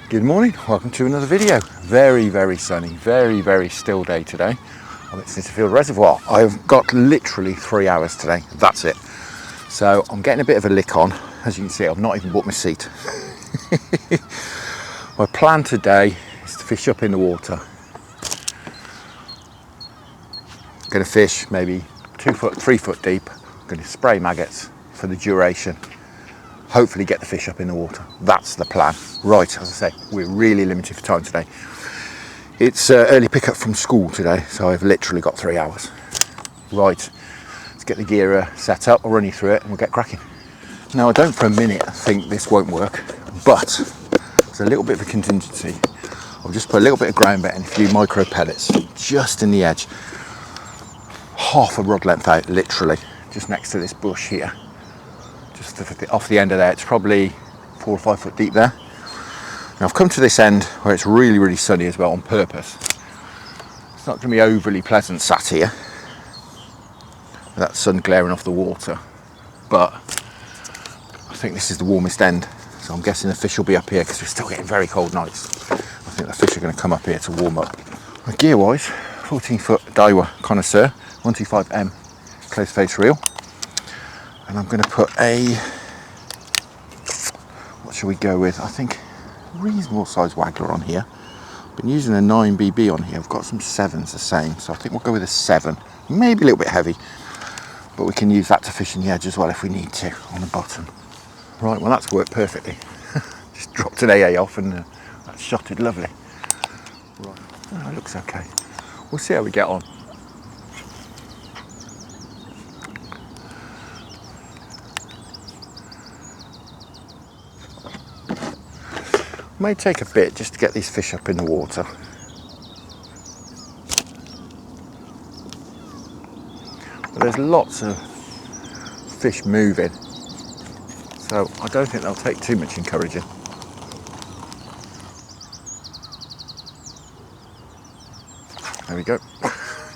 Good morning, welcome to another video. Very sunny, very still day today. I'm at Snitterfield reservoir. I've got literally 3 hours today, that's it. So I'm getting a bit of a lick on. As you can see, I've not even bought my seat. My plan today is to fish up in the water. I'm going to fish maybe 2 foot, 3 foot deep. I'm going to spray maggots for the duration. Hopefully get the fish up in the water. That's the plan. Right, as I say, we're really limited for time today. It's early pickup from school today, so I've literally got 3 hours. Right, let's get the gear set up. I'll run you through it and we'll get cracking. Now, I don't for a minute think this won't work, but there's a little bit of a contingency. I'll just put a little bit of ground bait and a few micro pellets just in the edge. Half a rod length out, literally, just next to this bush here. Just off the end of there, it's probably 4 or 5 foot deep there. Now I've come to this end where it's really sunny as well on purpose. It's not going to be overly pleasant sat here with that sun glaring off the water, but I think this is the warmest end, so I'm guessing the fish will be up here because we're still getting very cold nights. I think the fish are going to come up here to warm up. Gear wise, 14 foot Daiwa Connoisseur 125M close face reel. And I'm going to put a, what shall we go with? I think reasonable size Waggler on here. I've been using a 9BB on here. I've got some 7s the same, so I think we'll go with a 7. Maybe a little bit heavy, but we can use that to fish in the edge as well if we need to on the bottom. Right, well that's worked perfectly. Just dropped an AA off and that's shotted lovely. Right, oh, it looks okay. We'll see how we get on. May take a bit just to get these fish up in the water. But there's lots of fish moving, so I don't think they'll take too much encouraging. There we go.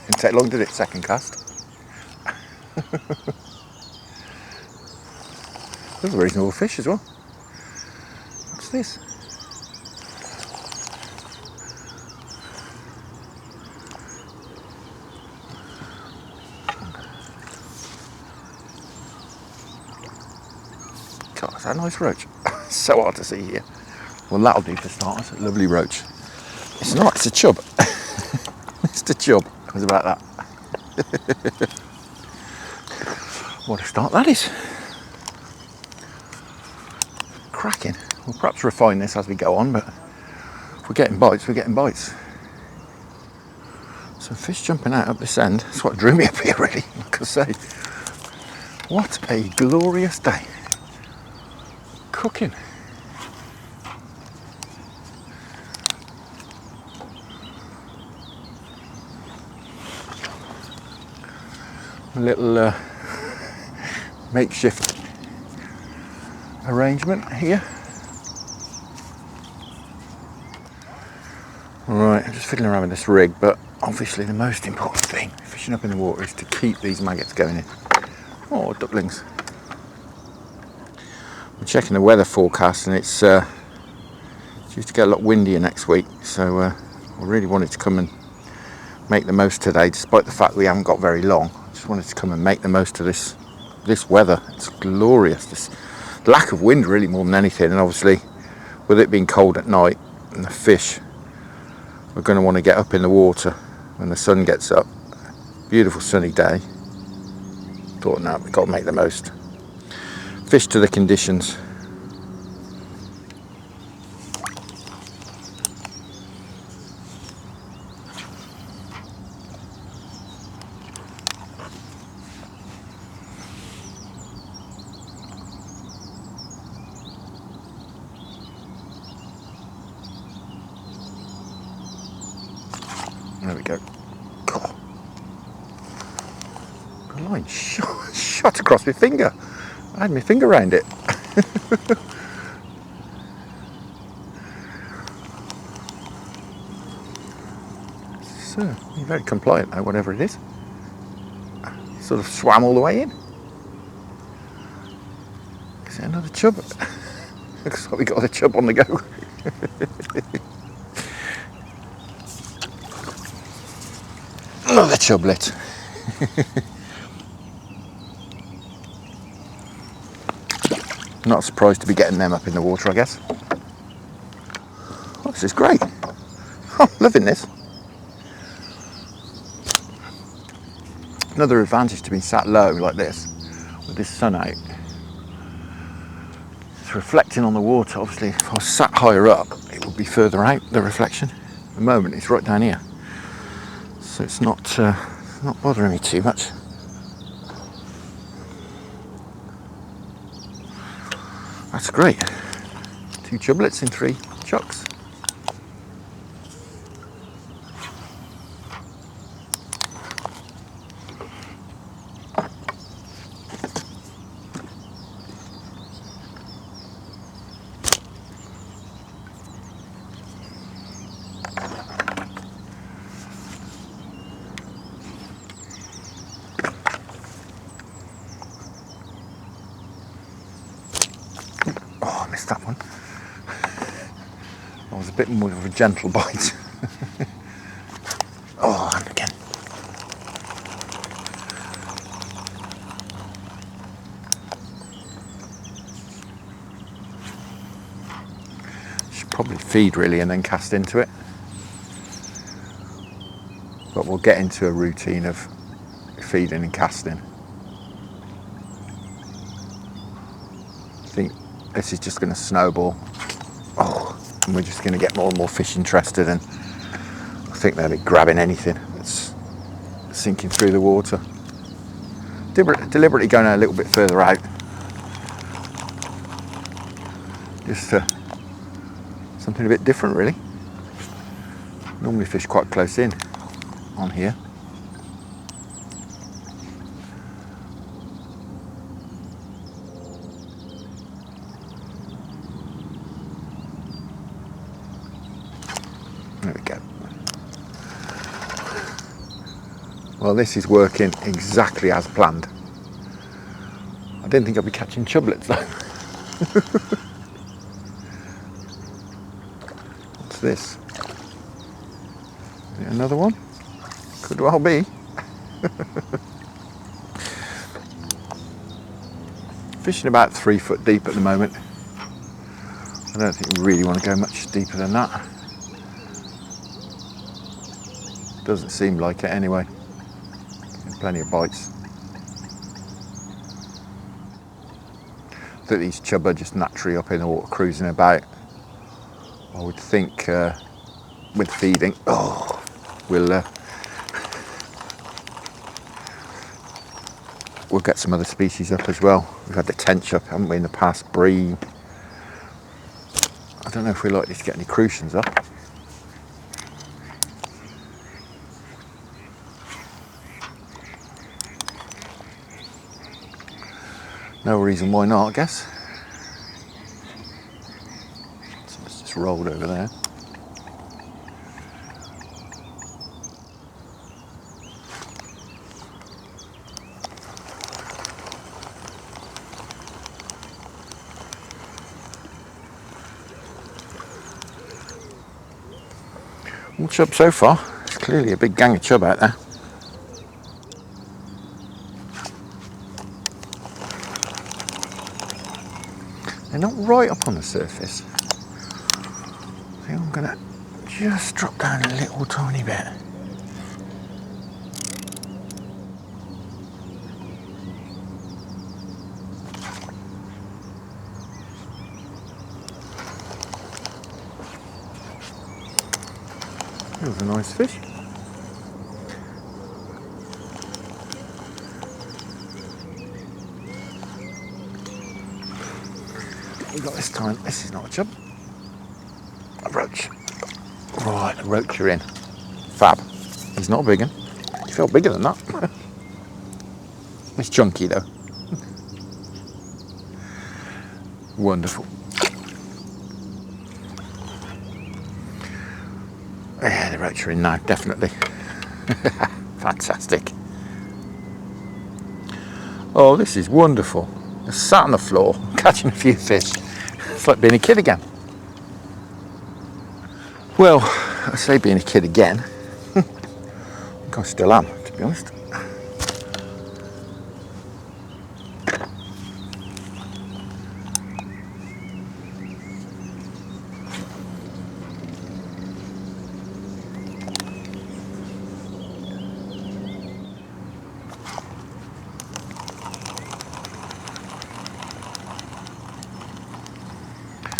Didn't take long, did it? Second cast. There's a reasonable fish as well. What's this? That's a nice roach. So hard to see here. Well, that'll do for starters. A lovely roach. It's not, it's a chub. It's a chub. How's about that? What a start that is. Cracking. We'll perhaps refine this as we go on, but if we're getting bites, we're getting bites. Some fish jumping out up this end. That's what drew me up here, really. Like I say. What a glorious day. Cooking. A little makeshift arrangement here. Right, I'm just fiddling around with this rig, but obviously the most important thing fishing up in the water is to keep these maggots going in. Oh, ducklings. I'm checking the weather forecast and it's due to get a lot windier next week, so I really wanted to come and make the most today, despite the fact we haven't got very long. I just wanted to come and make the most of this weather. It's glorious. This lack of wind really more than anything, and obviously with it being cold at night and the fish are going to want to get up in the water when the sun gets up. Beautiful sunny day. Thought, no, we've got to make the most. Fish to the conditions. There we go. Oh. The line shot across my finger. I had my finger around it. So, you're very compliant now, whatever it is. Sort of swam all the way in. Is it another chub? Looks like we got a chub on the go. Another chublet. Not surprised to be getting them up in the water, I guess. Oh, this is great. Oh, loving this. Another advantage to being sat low like this, with this sun out. It's reflecting on the water. Obviously, if I was sat higher up, it would be further out, the reflection. At the moment, it's right down here. So it's not bothering me too much. That's great. 2 chublets in 3 chucks. Oh, I missed that one. That was a bit more of a gentle bite. Oh, and again. Should probably feed really and then cast into it. But we'll get into a routine of feeding and casting. I think this is just going to snowball. Oh, and we're just going to get more and more fish interested, and I think they'll be grabbing anything that's sinking through the water. Deliberately going a little bit further out. Just something a bit different, really. Normally fish quite close in on here. There we go. Well, this is working exactly as planned. I didn't think I'd be catching chublets though. What's this? Is it another one? Could well be. Fishing about 3 foot deep at the moment. I don't think we really want to go much deeper than that. Doesn't seem like it anyway. Plenty of bites. I think these chub are just naturally up in the water cruising about. I would think with feeding, we'll get some other species up as well. We've had the tench up, haven't we, in the past, bream. I don't know if we're likely to get any crucians up. No reason why not, I guess. So it's just rolled over there. All chub so far. There's clearly a big gang of chub out there. They're not right up on the surface. I think I'm going to just drop down a little tiny bit. That was a nice fish. We got this time. This is not a chub. A roach. Right, the roach are in. Fab. He's not a big one. He felt bigger than that. It's chunky though. Wonderful. Yeah, the roach are in now, definitely. Fantastic. Oh, this is wonderful. Just sat on the floor, catching a few fish. It's like being a kid again. Well, I say being a kid again. I think I still am, to be honest.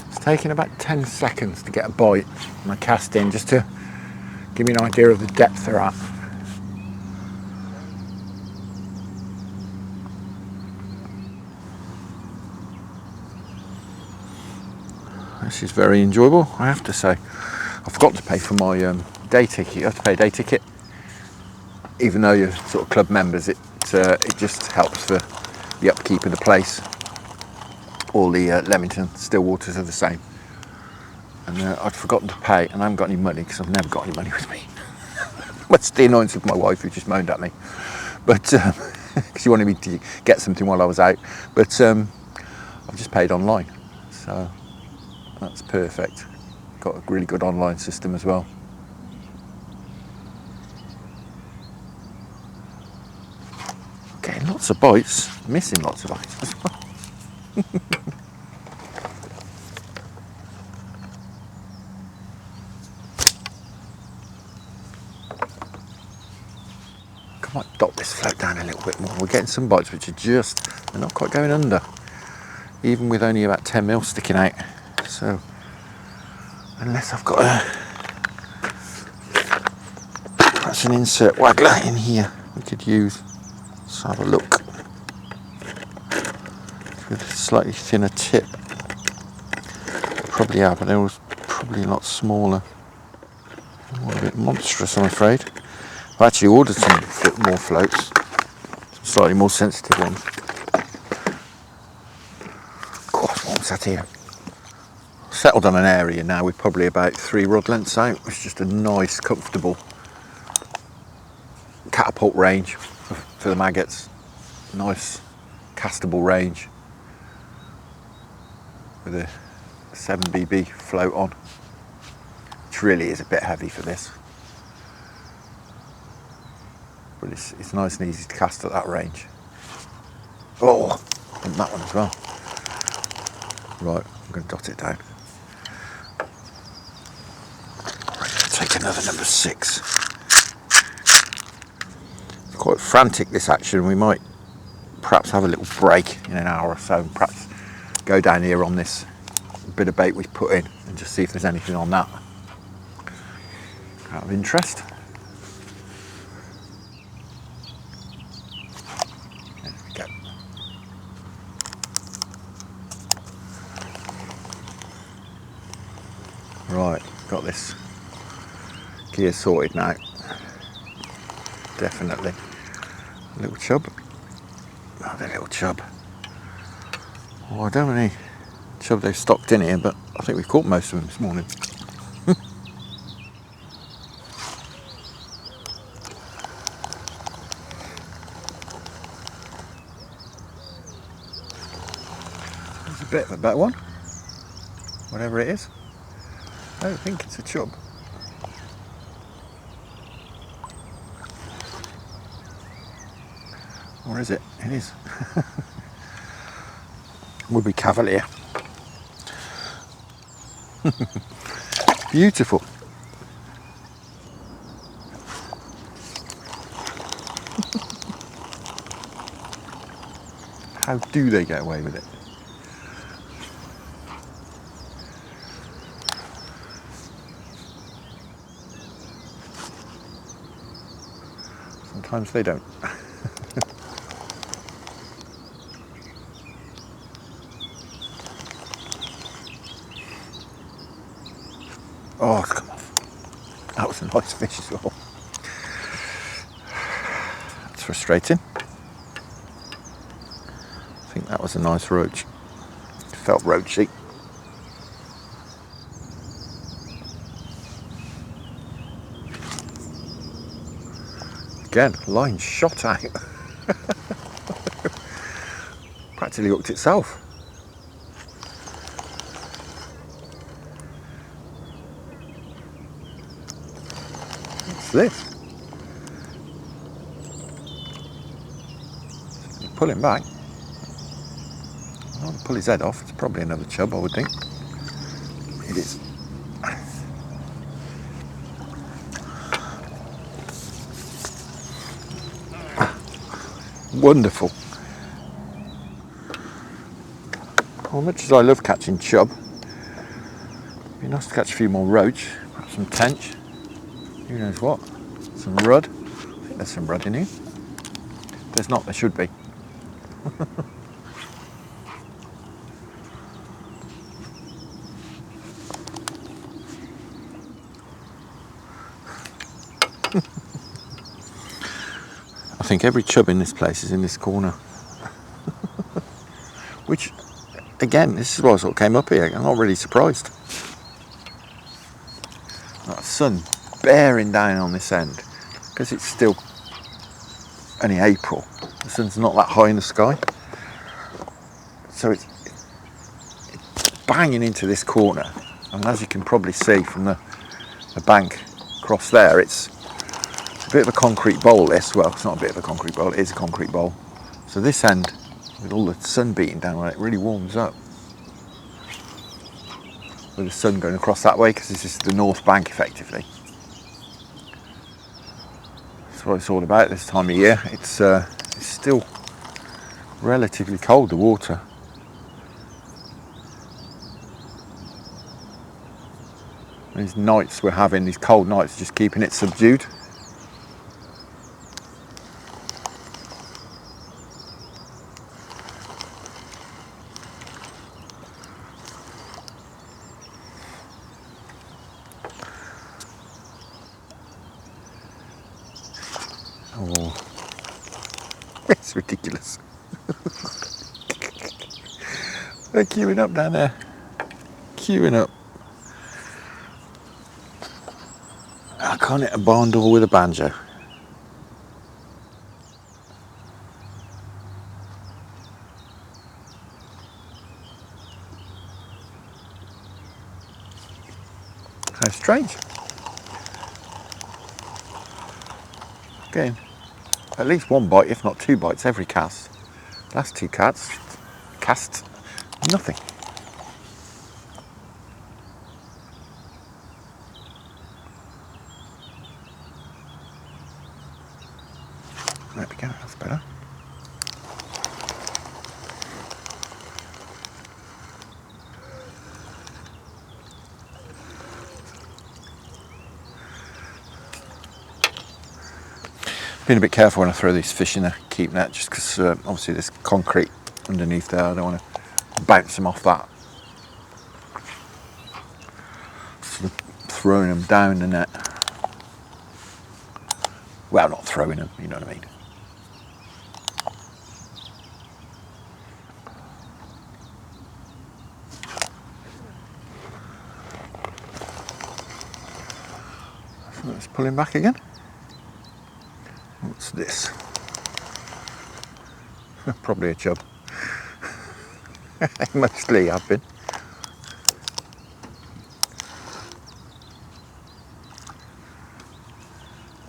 It's taking about 10 seconds to get a bite on my cast in, just to give me an idea of the depth they're at. This is very enjoyable, I have to say. I forgot to pay for my day ticket. You have to pay a day ticket, even though you're sort of club members. It just helps for the upkeep of the place. All the Leamington still waters are the same, and I'd forgotten to pay, and I haven't got any money because I've never got any money with me. That's the annoyance of my wife, who just moaned at me, but because she wanted me to get something while I was out. But I've just paid online, so that's perfect. Got a really good online system as well. Getting lots of bites, missing lots of bites as well. I might dot this float down a little bit more. We're getting some bites which are just, they're not quite going under, even with only about 10 mil sticking out. So unless I've got perhaps an insert waggler in here we could use. Let's have a look. With a slightly thinner tip. Probably are, but they were probably a lot smaller. A bit monstrous, I'm afraid. I've actually ordered some more floats, some slightly more sensitive ones. God, what's that here? Settled on an area now with probably about 3 rod lengths out. It's just a nice, comfortable catapult range for the maggots. Nice castable range with a 7BB float on, which really is a bit heavy for this, but it's nice and easy to cast at that range. Oh, and that one as well. Right, I'm going to dot it down. Right, take another number 6. It's quite frantic, this action. We might perhaps have a little break in an hour or so, and perhaps go down here on this bit of bait we've put in and just see if there's anything on that out of interest. There we go. Right, got this gear sorted now. Definitely. A little chub. Oh, the little chub. Oh, I don't know any chub they've stocked in here, but I think we've caught most of them this morning. There's a bit of a better one, whatever it is. I don't think it's a chub. Or is it? It is. Would be Cavalier. Beautiful. How do they get away with it? Sometimes they don't. Oh, come on. That was a nice fish as well. That's frustrating. I think that was a nice roach. It felt roachy. Again, line shot out. Practically hooked itself. this? Pull him back. I'll pull his head off. It's probably another chub, I would think. It is. Wonderful. Well, much as I love catching chub, it'd be nice to catch a few more roach, perhaps some tench, who knows what, some rudd. I think there's some rudd in here. If there's not, there should be. I think every chub in this place is in this corner. Which, again, this is why I sort of came up here. I'm not really surprised. That sun bearing down on this end, because it's still only April. The sun's not that high in the sky. So it's banging into this corner. And as you can probably see from the bank across there, it's a bit of a concrete bowl, this. Well, it's not a bit of a concrete bowl, it is a concrete bowl. So this end, with all the sun beating down on it, really warms up. With the sun going across that way, because this is the north bank effectively. That's what it's all about this time of year. It's still relatively cold, the water. These nights we're having, these cold nights, are just keeping it subdued. Oh, it's ridiculous. They're queuing up down there. Queuing up. I can't hit a barn door with a banjo. How strange. Again, at least one bite, if not two bites, every cast. Last two casts, nothing. There we go, that's better. Being a bit careful when I throw these fish in a keep net, just because obviously there's concrete underneath there. I don't want to bounce them off that. Sort of throwing them down the net. Well, not throwing them, you know what I mean. So let's pull him back again. What's this? Probably a chub. Mostly have been.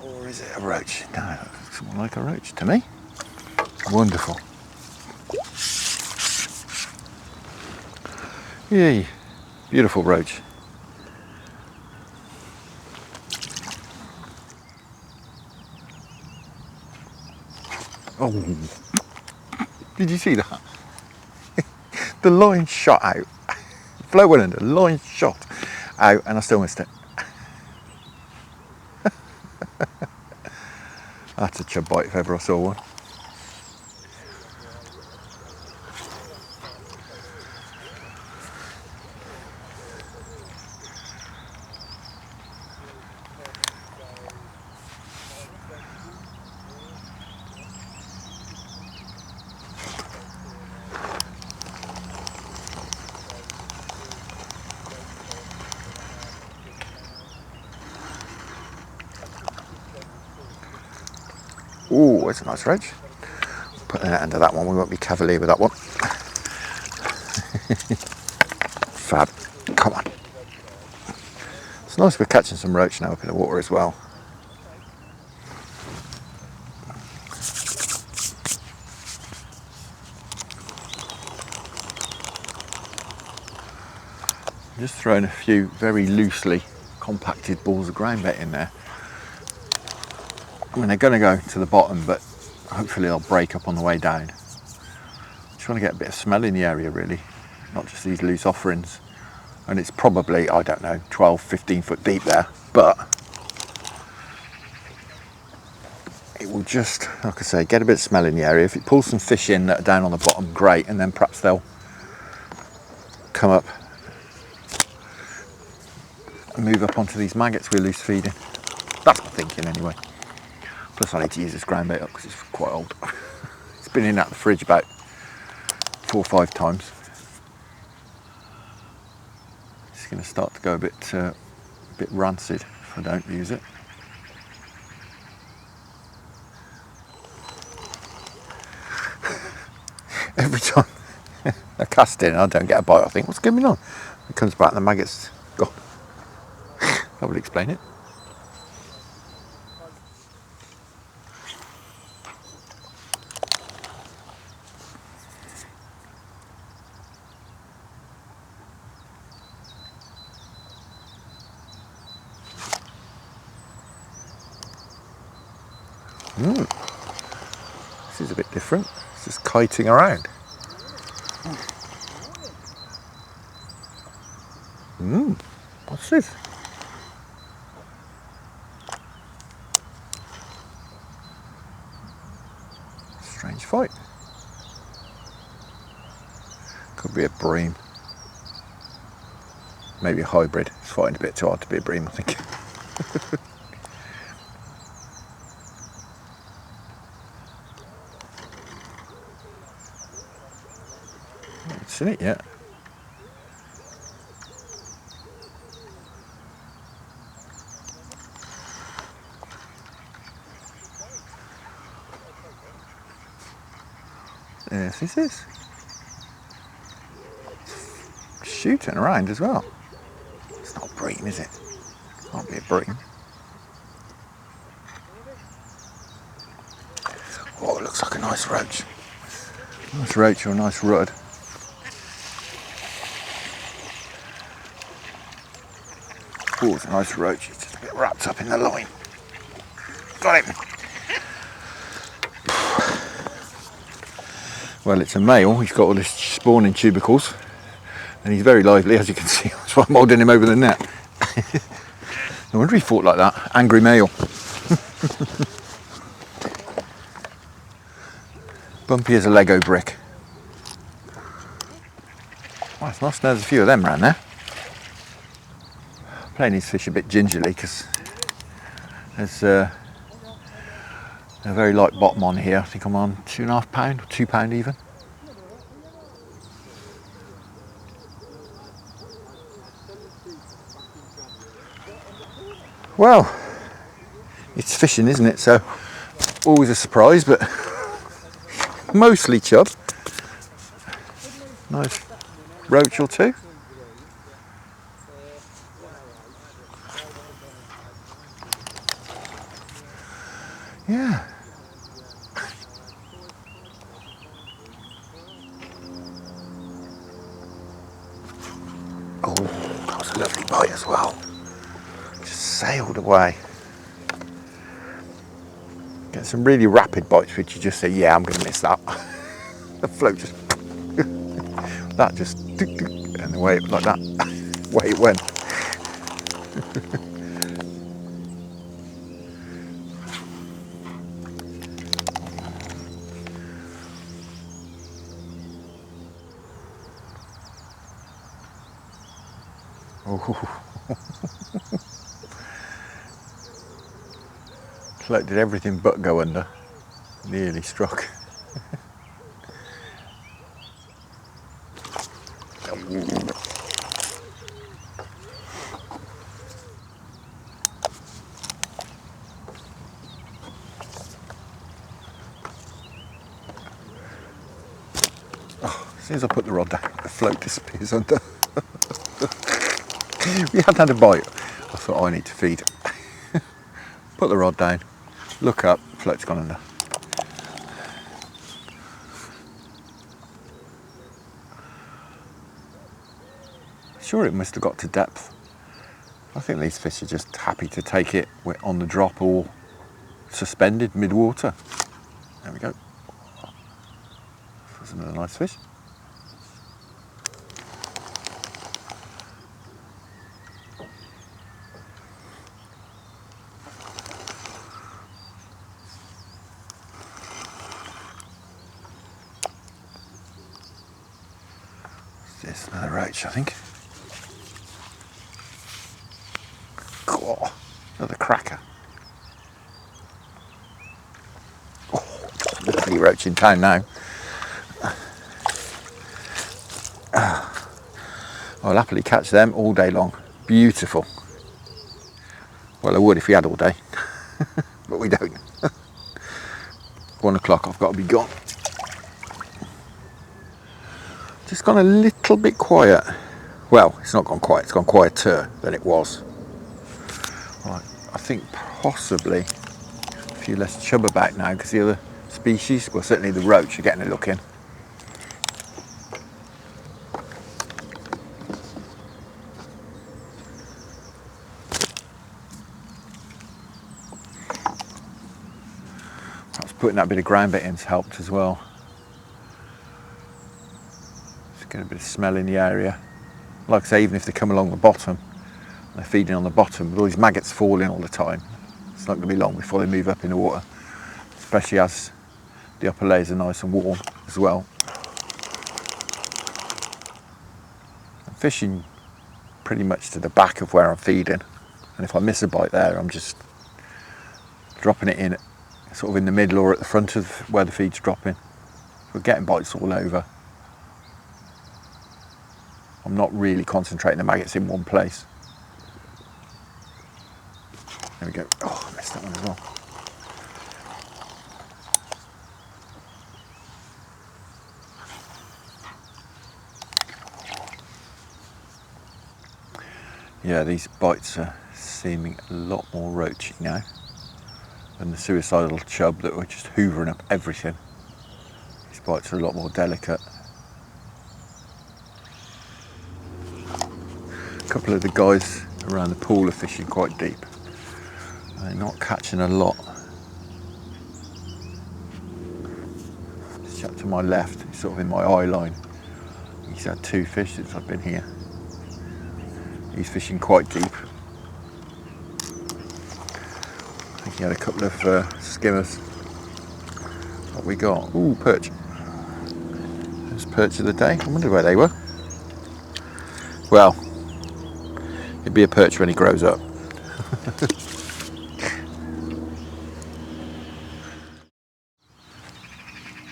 Or is it a roach? No, it looks more like a roach to me. Wonderful. Yay, beautiful roach. Oh, did you see that? The line shot out. Float went under, line shot out, and I still missed it. That's a chub bite if ever I saw one. Ooh, it's a nice roach. Put the net under that one, we won't be cavalier with that one. Fab, come on. It's nice we're catching some roach now up in the water as well. just throwing a few very loosely compacted balls of ground bait in there. I mean, they're going to go to the bottom, but hopefully they'll break up on the way down. Just want to get a bit of smell in the area, really, not just these loose offerings. And it's probably, I don't know, 12, 15 foot deep there, but it will just, like I say, get a bit of smell in the area. If it pulls some fish in that are down on the bottom, great, and then perhaps they'll come up and move up onto these maggots we're loose feeding. That's my thinking anyway. Plus I need to use this ground bait up because it's quite old. It's been in and out the fridge about 4 or 5 times. It's going to start to go a bit rancid if I don't use it. Every time I cast in and I don't get a bite, I think, what's going on? It comes back and the maggot's gone. That would explain it. This is a bit different. It's just kiting around. What's this? Strange fight. Could be a bream. Maybe a hybrid. It's fighting a bit too hard to be a bream, I think. I haven't seen it yet. Yes, this is. Shooting around as well. It's not a bream, is it? Can't be a bream. Oh, it looks like a nice roach. Nice roach or a nice rudd. Oh, it's a nice roach. It's just a bit wrapped up in the line. Got him. Well, it's a male. He's got all his spawning tubercles. And he's very lively, as you can see. That's why I'm holding him over the net. No wonder he fought like that. Angry male. Bumpy as a Lego brick. Well, it's nice to know there's a few of them around there. Playing these fish a bit gingerly because there's a very light bottom on here. I think I'm on £2.5 or £2 even. Well, it's fishing, isn't it? So always a surprise, but mostly chub. Nice roach or two. Yeah. Oh, that was a lovely bite as well. Just sailed away. Get some really rapid bites which you just say, yeah, I'm going to miss that. The float just, that just, and away like that, away it went. Oh. Float did everything but go under. Nearly struck. Oh, as soon as I put the rod down, the float disappears under. We hadn't had a bite. I thought, oh, I need to feed. Put the rod down, look up, float's gone under. Sure, it must have got to depth. I think these fish are just happy to take it on the drop or suspended mid-water. There we go. That's another nice fish. There's another roach, I think. Oh, another cracker. Oh, lovely roach in town now. I'll happily catch them all day long. Beautiful. Well, I would if we had all day, but we don't. 1 o'clock, I've got to be gone. Just gone a little bit quiet. Well, it's not gone quiet, it's gone quieter than it was. Right, I think possibly a few less chub about now because the other species, well certainly the roach, are getting a look in. Perhaps putting that bit of ground bait in's helped as well. Just get a bit of smell in the area. Like I say, even if they come along the bottom, they're feeding on the bottom, with all these maggots falling all the time, it's not going to be long before they move up in the water, especially as the upper layers are nice and warm as well. I'm fishing pretty much to the back of where I'm feeding, and if I miss a bite there, I'm just dropping it in sort of in the middle or at the front of where the feed's dropping. We're getting bites all over. I'm not really concentrating the maggots in one place. There we go. Oh, I missed that one as well. Yeah, these bites are seeming a lot more roachy now than the suicidal chub that were just hoovering up everything. These bites are a lot more delicate. A couple of the guys around the pool are fishing quite deep. They're not catching a lot. This chap to my left, he's sort of in my eye line. He's had 2 fish since I've been here. He's fishing quite deep. I think he had a couple of skimmers. What we got? Ooh, perch. There's perch of the day. I wonder where they were. Well, it'd be a perch when he grows up.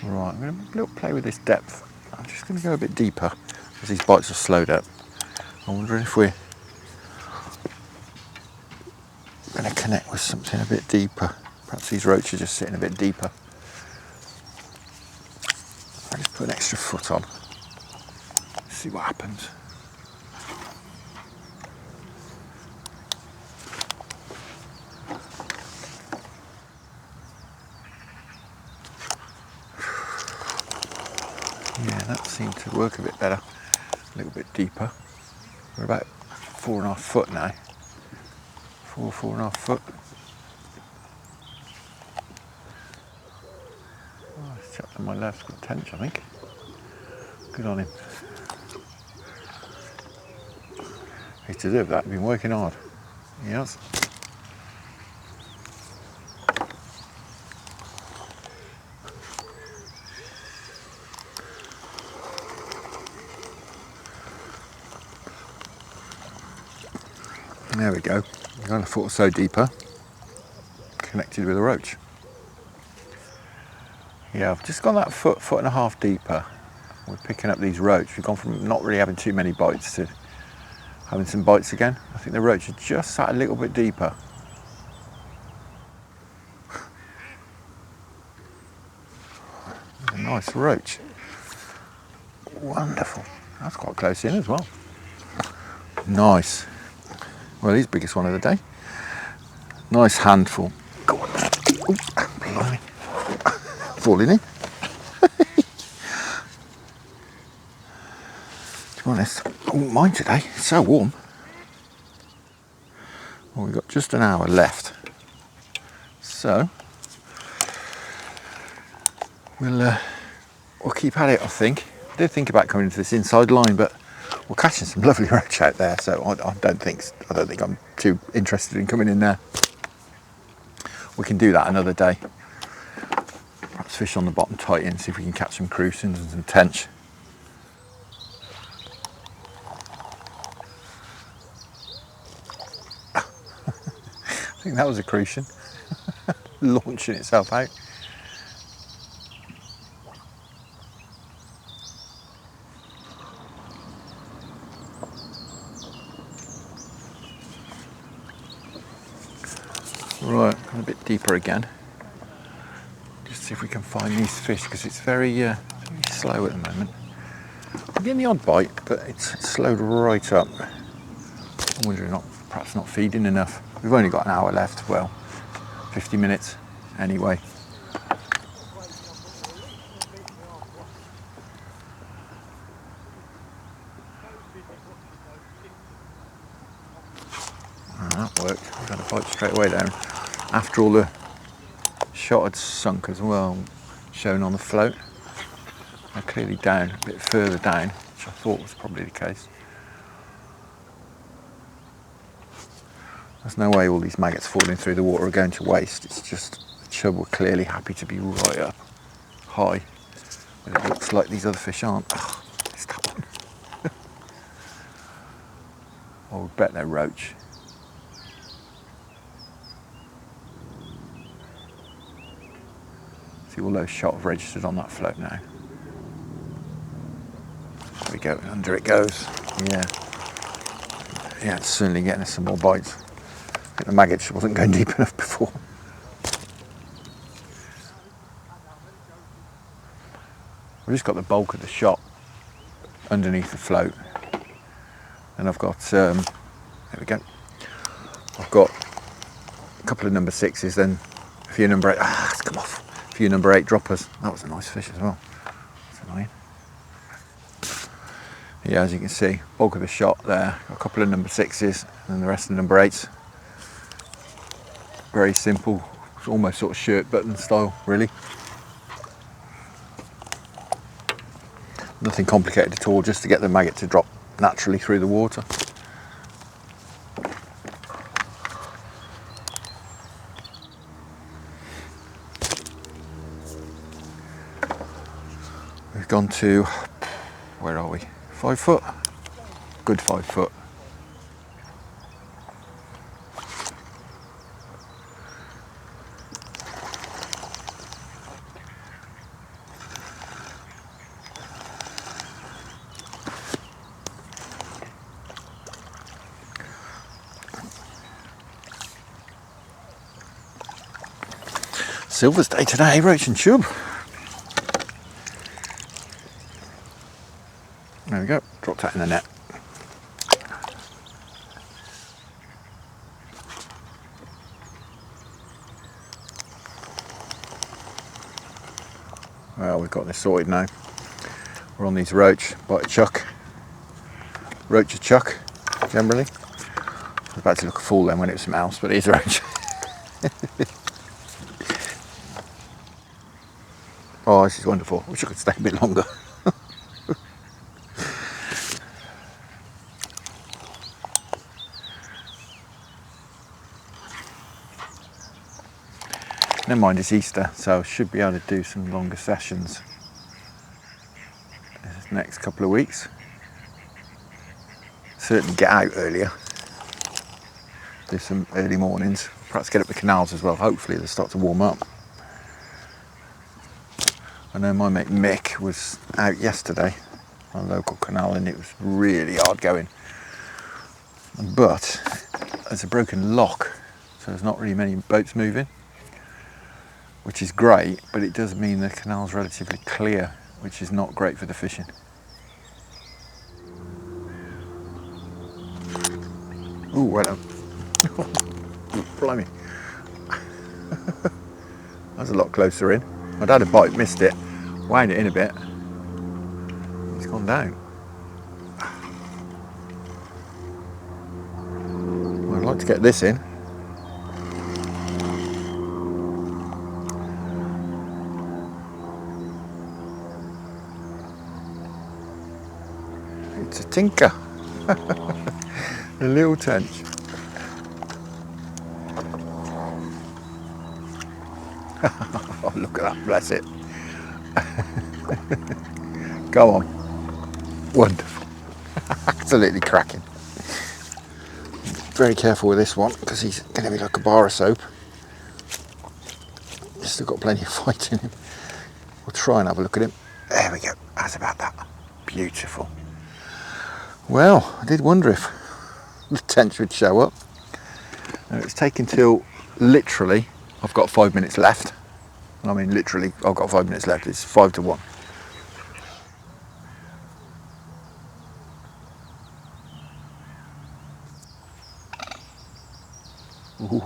Right, I'm going to have a little play with this depth. I'm just going to go a bit deeper as these bites are slowed up. I'm wondering if we're going to connect with something a bit deeper. Perhaps these roaches are just sitting a bit deeper. I'll just put an extra foot on. See what happens. Yeah, that seemed to work a bit better. A little bit deeper. We're about 4.5 foot now. 4.5 foot. Oh, this chap on my left's got tench, I think. Good on him. He's deserved that. He's been working hard. He has. There we go. Gone a foot or so deeper. Connected with a roach. Yeah, I've just gone that foot, 1.5 foot deeper. We're picking up these roach. We've gone from not really having too many bites to having some bites again. I think the roach are just sat a little bit deeper. A nice roach. Wonderful. That's quite close in as well. Nice. Well, he's the biggest one of the day. Nice handful. Go on. Ooh, blimey. Falling in. To be honest, I wouldn't mind today, it's so warm. Well, we've got just an hour left. So, we'll keep at it, I think. I did think about coming into this inside line, but we're catching some lovely roach out there, so I don't think I'm too interested in coming in there. We can do that another day. Perhaps fish on the bottom tight in, see if we can catch some crucians and some tench. I think that was a crucian launching itself out. Right, a bit deeper again. Just see if we can find these fish, because it's very slow at the moment. I'm getting the odd bite, but it's slowed right up. I'm wondering perhaps not feeding enough. We've only got an hour left, well, 50 minutes anyway. That worked. We've had a bite straight away there. After all the shot had sunk as well, shown on the float. They're clearly down, a bit further down, which I thought was probably the case. There's no way all these maggots falling through the water are going to waste. It's just the chub were clearly happy to be right up high. But it looks like these other fish aren't. Oh, it's that one. I would bet they're roach. See, all those shot have registered on that float now. There we go, under it goes. Yeah. Yeah, it's certainly getting us some more bites. I think the maggot wasn't going deep enough before. We've just got the bulk of the shot underneath the float. And I've got, there we go. I've got a couple of number 6s, then a few number 8, it's come off. A few number 8 droppers. That was a nice fish as well. That's annoying. Yeah, as you can see, bulk of the shot there. Got a couple of number 6s and the rest of the number 8s. Very simple, it's almost sort of shirt button style, really. Nothing complicated at all, just to get the maggot to drop naturally through the water. We've gone to, where are we? 5 foot? Good 5 foot. Silver's day today, roach and chub. There we go, dropped that in the net. Well, we've got this sorted now. We're on these roach, bite a chuck. Roach a chuck, generally. I was about to look a fool then when it was some else, but it is roach. Oh, this is wonderful. I wish I could stay a bit longer. Never mind, it's Easter, so I should be able to do some longer sessions this next couple of weeks. Certainly get out earlier. Do some early mornings. Perhaps get up the canals as well. Hopefully they'll start to warm up. I know my mate Mick was out yesterday on a local canal and it was really hard going. But there's a broken lock, so there's not really many boats moving, which is great, but it does mean the canal's relatively clear, which is not great for the fishing. Ooh, well done. Blimey. That's a lot closer in. I'd had a bite, missed it, wound it in a bit. It's gone down. Let's get this in. It's a tinker. A little tench. Oh, look at that, bless it. Go on. Wonderful. Absolutely cracking. Very careful with this one because he's going to be like a bar of soap. He's still got plenty of fight in him. We'll try and have a look at him. There we go. How's about that? Beautiful. Well, I did wonder if the tench would show up. It's taken till literally, I've got 5 minutes left. And I mean literally, I've got 5 minutes left. It's 5 to 1. Ooh.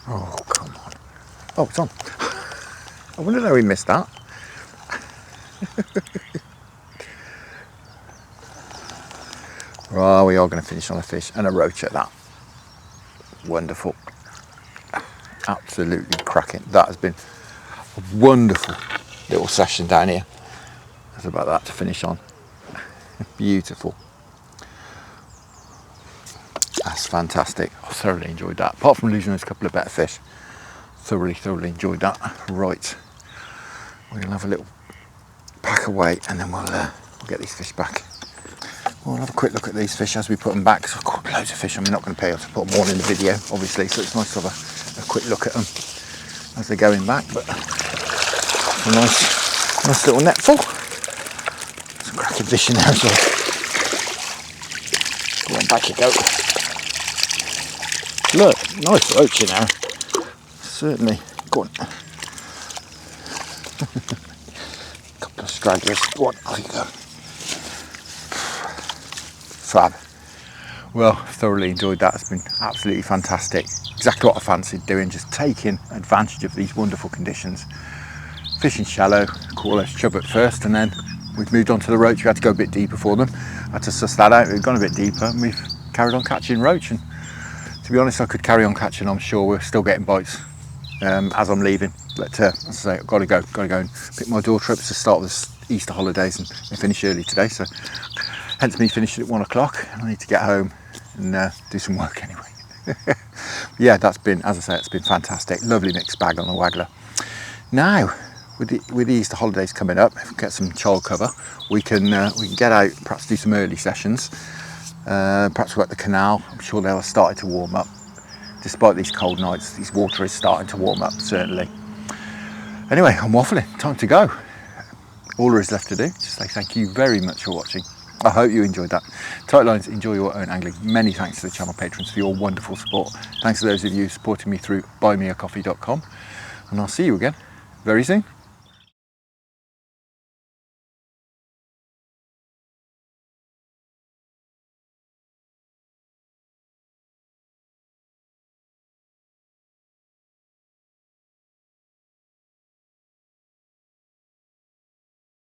Oh, come on. Oh, it's on. I wonder how we missed that. Right, we are going to finish on a fish and a roach at that. Wonderful. Absolutely cracking. That has been a wonderful little session down here. That's about that to finish on. Beautiful. That's fantastic. I thoroughly enjoyed that. Apart from losing those couple of better fish, thoroughly enjoyed that. Right, we'll have a little pack away and then we'll get these fish back. We'll have a quick look at these fish as we put them back, because I've got loads of fish. I'm not going to pay able to put them all in the video, obviously, so it's nice to have a quick look at them as they're going back. But a nice little net full. Some cracking fish in there as well. Go on, back you go. Look, nice roach in there. Certainly. Go on. Couple of stragglers. Go on, off you go. Fab. Well, thoroughly enjoyed that. It's been absolutely fantastic. Exactly what I fancied doing, just taking advantage of these wonderful conditions. Fishing shallow, caught those chub at first, and then we've moved on to the roach. We had to go a bit deeper for them. I had to suss that out. We've gone a bit deeper and we've carried on catching roach. And to be honest, I could carry on catching. I'm sure we're still getting bites as I'm leaving. But as I say, I've got to go and pick my daughter up to start this Easter holidays and finish early today. So hence me finishing at 1 o'clock. I need to get home and do some work anyway. Yeah, that's been, as I say, it's been fantastic. Lovely mixed bag on the Waggler. Now, with the Easter holidays coming up, if we get some child cover, we can get out, perhaps do some early sessions. Perhaps we're at the canal. I'm sure they'll have started to warm up. Despite these cold nights, this water is starting to warm up, certainly. Anyway, I'm waffling. Time to go. All there is left to do, just say thank you very much for watching. I hope you enjoyed that. Tight lines, enjoy your own angling. Many thanks to the channel patrons for your wonderful support. Thanks to those of you supporting me through buymeacoffee.com. And I'll see you again very soon.